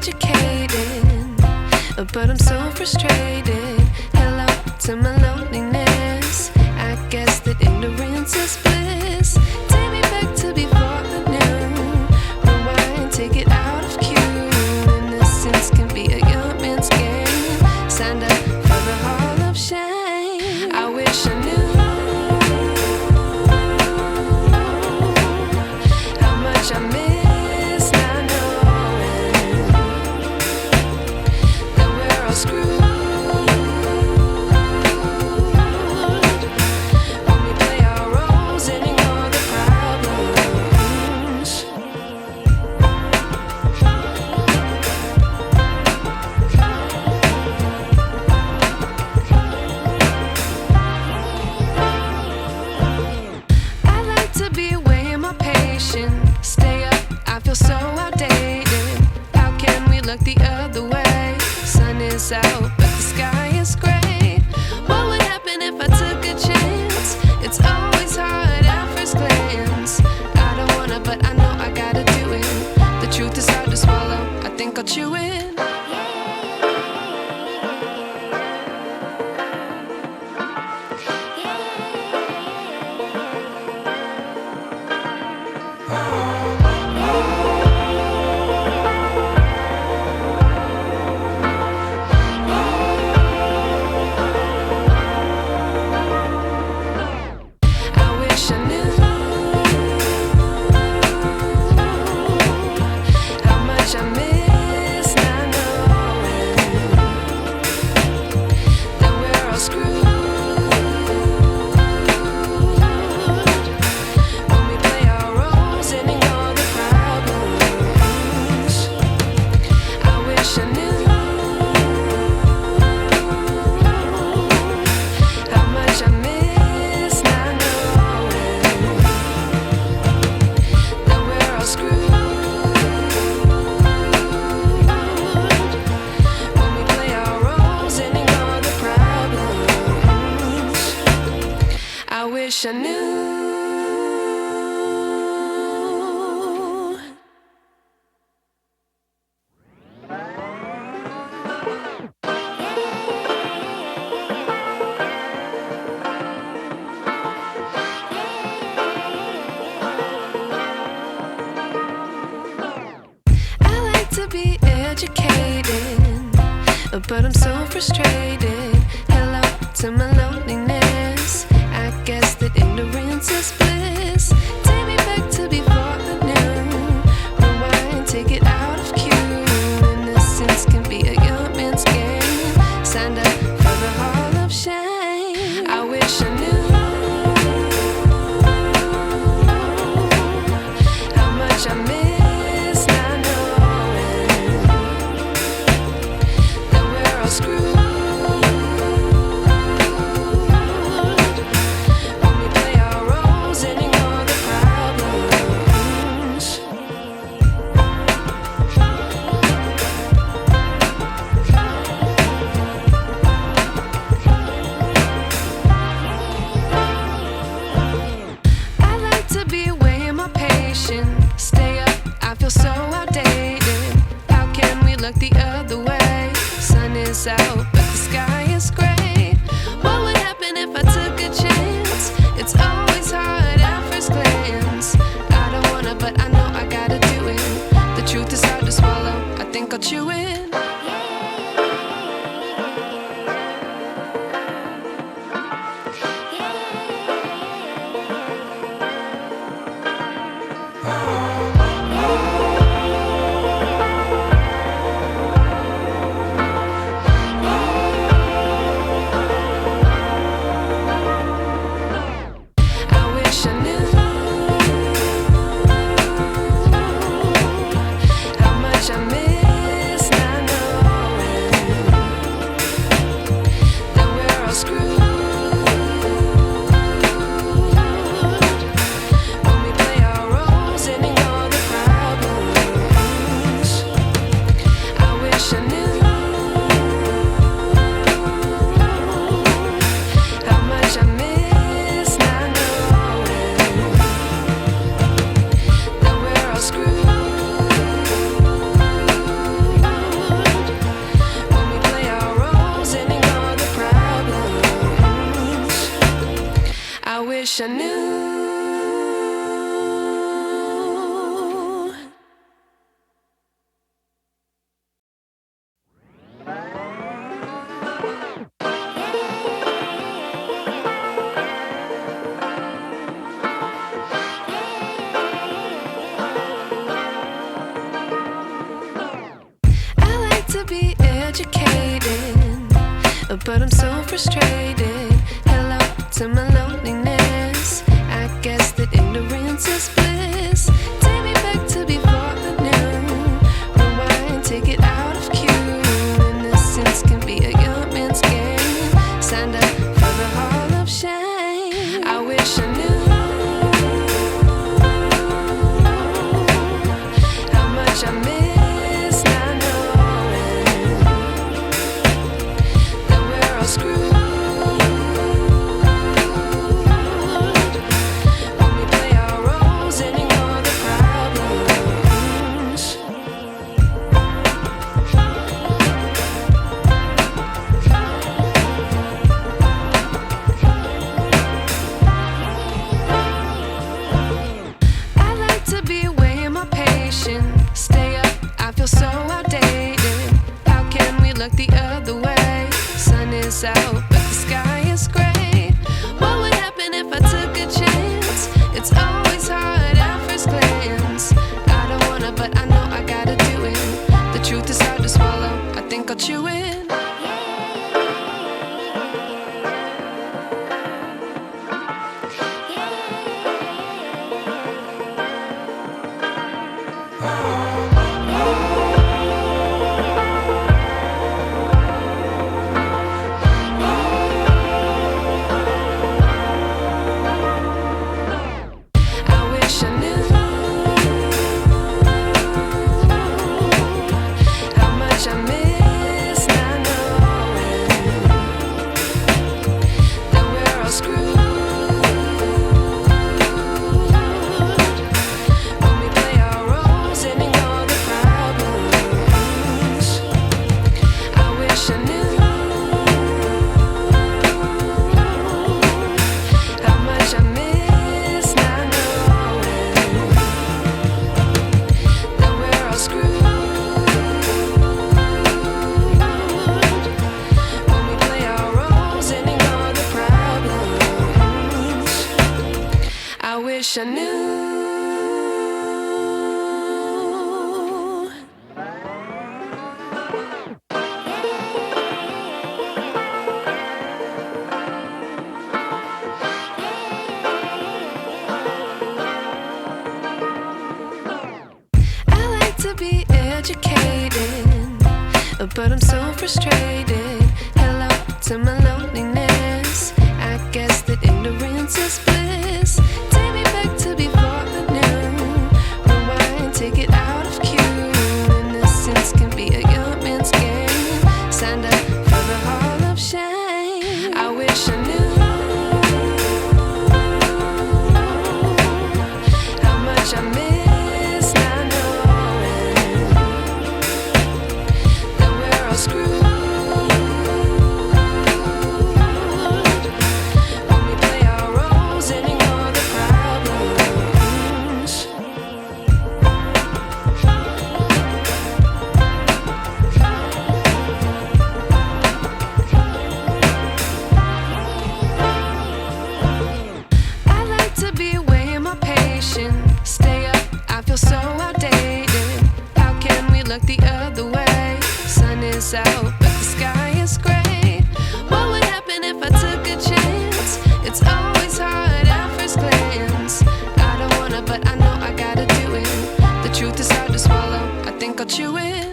educated, but I'm so frustrated. Hello to my loneliness. I guess that ignorance is bliss. Take me back to before I knew. Rewind, take it out of cue. Innocence can be a young man's game. Signed up for the hall of shame. I wish I knew how much I miss not knowing that we're all screwed. Stay up, I feel so outdated. How can we look the other way? Sun is out, but the sky is gray. What would happen if I took a chance? It's always hard at first glance. I don't wanna, but I know I gotta do it. The truth is hard to swallow, I think I'll chew it. I wish I knew. I like to be educated, but I'm so frustrated. Hello to my loneliness. I guess that ignorance is bliss. Take me back to before I knew. Rewind, take it out of cue. Innocence can be a young man's game. Signed up for the hall of shame. I wish I knew how much I miss not knowing that we're all screwed. Stay up, I feel so outdated. How can we look the other way? Sun is out, but the sky is gray. What would happen if I took a chance? It's always hard at first glance. I don't wanna, but I know I gotta do it. The truth is hard to swallow, I think I'll chew it. I miss not knowing. to be educated, but I'm so frustrated. Hello to my loneliness. I guess that ignorance is bliss. Take me back to before I knew. Rewind, take it out of cue. Innocence can be a young man's game. Signed up for the hall of shame. I wish I knew how much I miss not knowing that we're all screwed when we play our roles and ignore the problems. I like to be away in my patience. Stay up, I feel so outdated. How can we look the other way? Sun is out, but the sky is gray. What would happen if I took a chance? It's always hard at first glance. I don't wanna, but I know I gotta do it. The truth is hard to swallow, I think I'll chew it. I wish I knew how much I miss not knowing that we're all screwed when we play our roles and ignore the problems. I wish I knew how much I miss not knowing that we're all screwed when we play our roles and ignore the problems. I wish I knew. I like to be educated, but I'm so frustrated. Hello to my loneliness. I guess that ignorance is bliss. Take me back to before I knew. Rewind, take it out of cue. Innocence can be a young man's game. Signed up for the hall of shame. I wish I knew how much I miss not knowing that we're all screwed when we play our roles and ignore the problems. I like to be away in my patience. Stay up, I feel so outdated. How can we look the other way? Sun is out, but the sky is gray. What would happen if I took a chance? It's always hard at first glance. I don't wanna, but I know I gotta do it. The truth is hard to swallow, I think I'll chew it.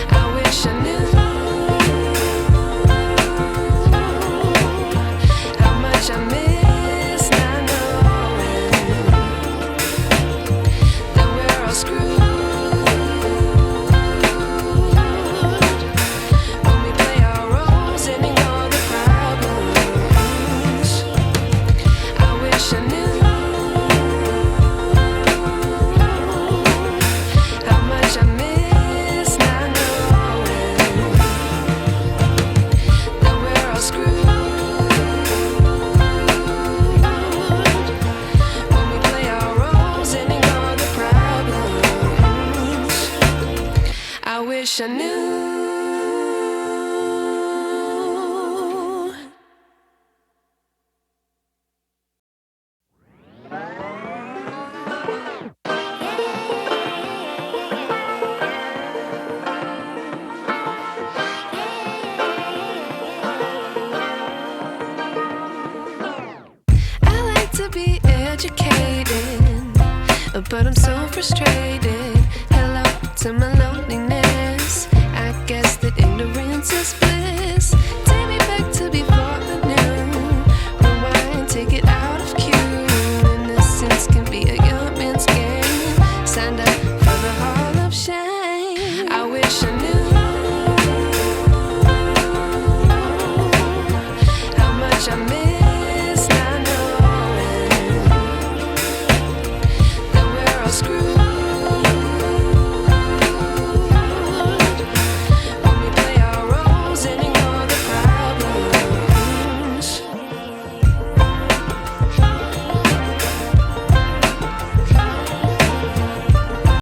I wish I knew how much I miss not knowing that we're all screwed when we play our roles and ignore the problems. I wish I knew how much I miss not knowing that we're all screwed when we wish I knew. I like to be educated, but I'm so frustrated. Hello to my loneliness. I guess that ignorance is bliss.